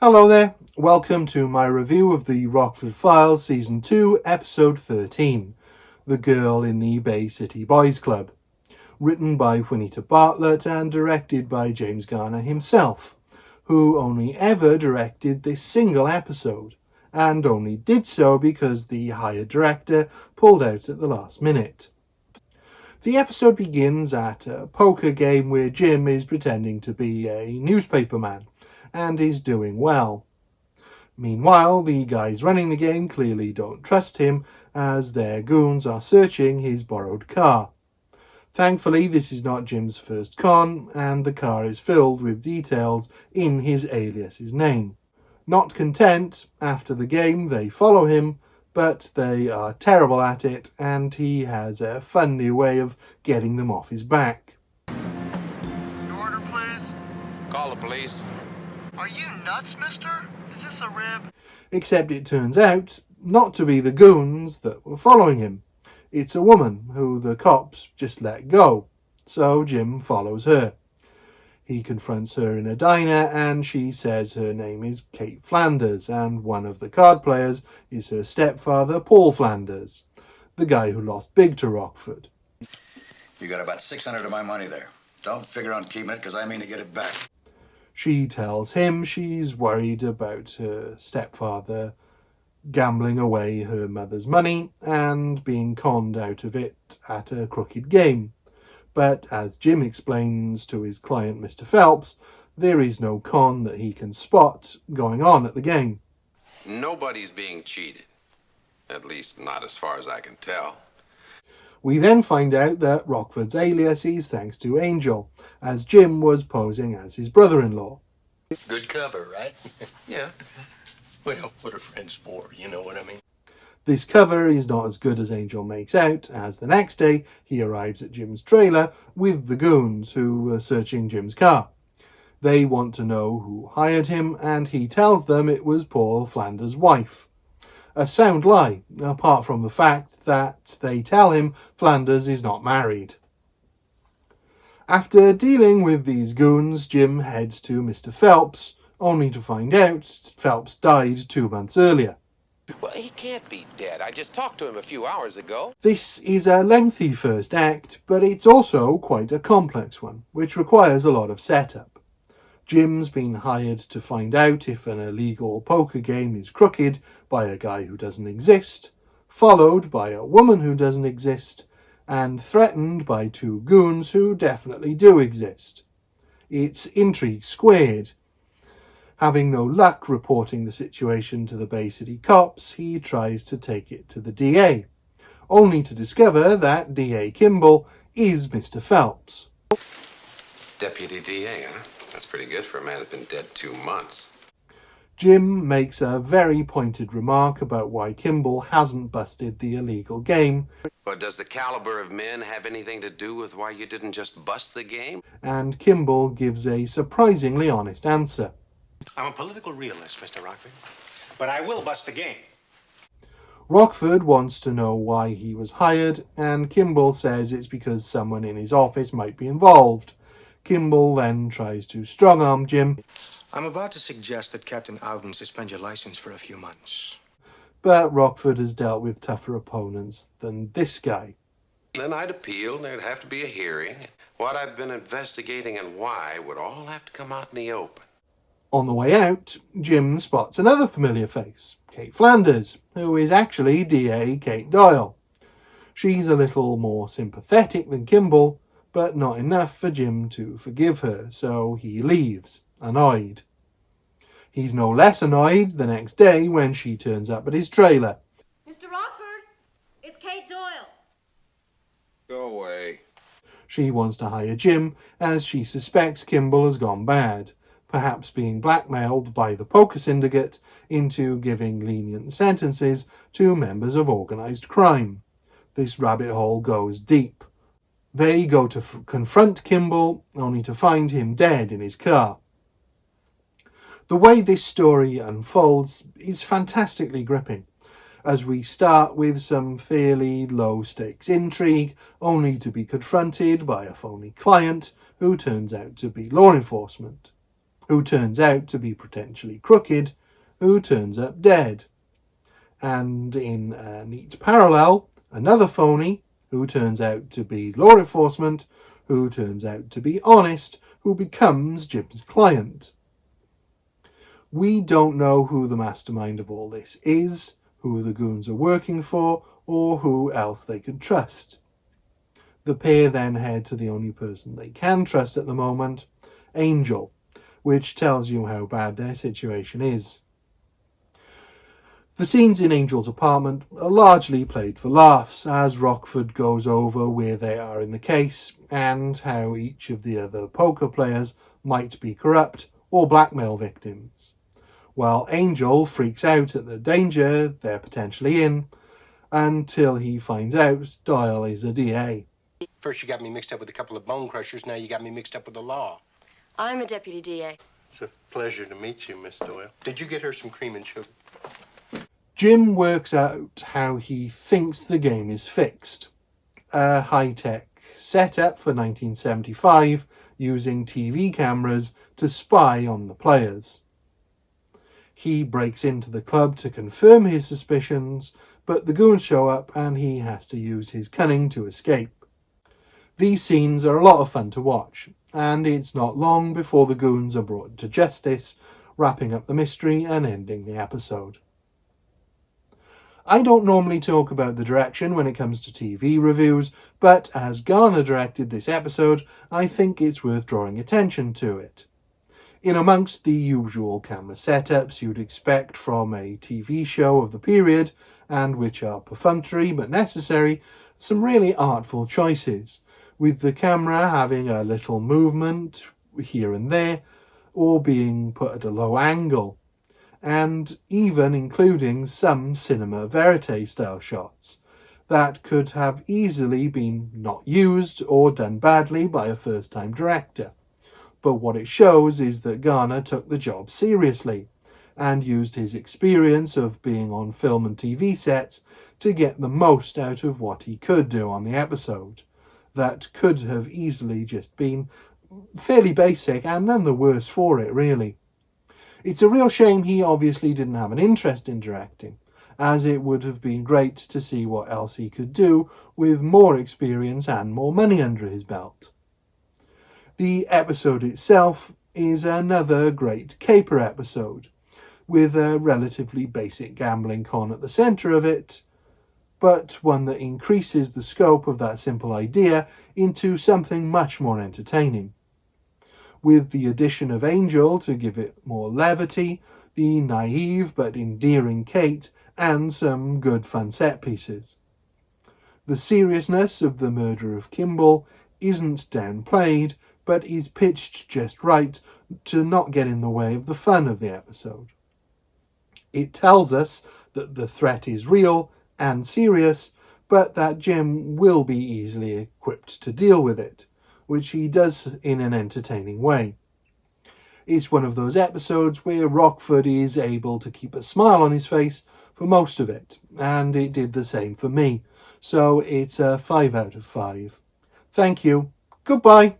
Hello there, welcome to my review of the Rockford Files Season 2, Episode 13, The Girl in the Bay City Boys Club. Written by Juanita Bartlett and directed by James Garner himself, who only ever directed this single episode, and only did so because the hired director pulled out at the last minute. The episode begins at a poker game where Jim is pretending to be a newspaperman and is doing well. Meanwhile, the guys running the game clearly don't trust him as their goons are searching his borrowed car. Thankfully, this is not Jim's first con, and the car is filled with details in his alias's name. Not content, after the game they follow him, but they are terrible at it, and he has a fun new way of getting them off his back. Your order, please. Call the police. Are you nuts, mister? Is this a rib? Except it turns out not to be the goons that were following him. It's a woman who the cops just let go, so Jim follows her. He confronts her in a diner and she says her name is Kate Flanders and one of the card players is her stepfather, Paul Flanders, the guy who lost big to Rockford. You got about 600 of my money there. Don't figure on keeping it because I mean to get it back. She tells him she's worried about her stepfather gambling away her mother's money and being conned out of it at a crooked game. But as Jim explains to his client Mr. Phelps, there is no con that he can spot going on at the game. Nobody's being cheated. At least not as far as I can tell. We then find out that Rockford's alias is thanks to Angel, as Jim was posing as his brother-in-law. Good cover, right? Yeah. Well, what are friends for, you know what I mean? This cover is not as good as Angel makes out, as the next day he arrives at Jim's trailer with the goons who are searching Jim's car. They want to know who hired him, and he tells them it was Paul Flanders' wife. A sound lie, apart from the fact that they tell him Flanders is not married. After dealing with these goons, Jim heads to Mr. Phelps, only to find out Phelps died 2 months earlier. Well, he can't be dead. I just talked to him a few hours ago. This is a lengthy first act, but it's also quite a complex one, which requires a lot of setup. Jim's been hired to find out if an illegal poker game is crooked by a guy who doesn't exist, followed by a woman who doesn't exist, and threatened by 2 goons who definitely do exist. It's intrigue squared. Having no luck reporting the situation to the Bay City cops, he tries to take it to the DA, only to discover that DA Kimball is Mr. Phelps. Deputy DA, huh? That's pretty good for a man who's been dead 2 months. Jim makes a very pointed remark about why Kimball hasn't busted the illegal game. But does the caliber of men have anything to do with why you didn't just bust the game? And Kimball gives a surprisingly honest answer. I'm a political realist, Mr. Rockford, but I will bust the game. Rockford wants to know why he was hired, and Kimball says it's because someone in his office might be involved. Kimball then tries to strong-arm Jim. I'm about to suggest that Captain Ouden suspend your license for a few months. But Rockford has dealt with tougher opponents than this guy. Then I'd appeal, and there'd have to be a hearing. What I've been investigating and why would all have to come out in the open. On the way out, Jim spots another familiar face, Kate Flanders, who is actually DA Kate Doyle. She's a little more sympathetic than Kimball, but not enough for Jim to forgive her, so he leaves, annoyed. He's no less annoyed the next day when she turns up at his trailer. Mr. Rockford, it's Kate Doyle. Go away. She wants to hire Jim, as she suspects Kimball has gone bad, perhaps being blackmailed by the poker syndicate into giving lenient sentences to members of organised crime. This rabbit hole goes deep. They go to confront Kimball, only to find him dead in his car. The way this story unfolds is fantastically gripping, as we start with some fairly low-stakes intrigue, only to be confronted by a phony client who turns out to be law enforcement. who turns out to be potentially crooked, who turns up dead. And in a neat parallel, another phony, who turns out to be law enforcement, who turns out to be honest, who becomes Jim's client. We don't know who the mastermind of all this is, who the goons are working for, or who else they could trust. The pair then head to the only person they can trust at the moment, Angel, which tells you how bad their situation is. The scenes in Angel's apartment are largely played for laughs, as Rockford goes over where they are in the case and how each of the other poker players might be corrupt or blackmail victims, while Angel freaks out at the danger they're potentially in until he finds out Doyle is a DA. First you got me mixed up with a couple of bone crushers, now you got me mixed up with the law. I'm a deputy DA. It's a pleasure to meet you, Miss Doyle. Did you get her some cream and sugar? Jim works out how he thinks the game is fixed. A high-tech setup for 1975 using TV cameras to spy on the players. He breaks into the club to confirm his suspicions, but the goons show up and he has to use his cunning to escape. These scenes are a lot of fun to watch, and it's not long before the goons are brought to justice, wrapping up the mystery and ending the episode. I don't normally talk about the direction when it comes to TV reviews, but as Garner directed this episode, I think it's worth drawing attention to it. In amongst the usual camera setups you'd expect from a TV show of the period, and which are perfunctory but necessary, some really artful choices, with the camera having a little movement here and there, or being put at a low angle, and even including some cinema verite style shots that could have easily been not used or done badly by a first time director. But what it shows is that Garner took the job seriously and used his experience of being on film and TV sets to get the most out of what he could do on the episode. That could have easily just been fairly basic and none the worse for it, really. It's a real shame he obviously didn't have an interest in directing, as it would have been great to see what else he could do with more experience and more money under his belt. The episode itself is another great caper episode, with a relatively basic gambling con at the centre of it, but one that increases the scope of that simple idea into something much more entertaining. With the addition of Angel to give it more levity, the naive but endearing Kate, and some good fun set pieces. The seriousness of the murder of Kimball isn't downplayed, but is pitched just right to not get in the way of the fun of the episode. It tells us that the threat is real and serious, but that Jim will be easily equipped to deal with it, which he does in an entertaining way. It's one of those episodes where Rockford is able to keep a smile on his face for most of it, and it did the same for me, so it's a 5 out of 5. Thank you. Goodbye.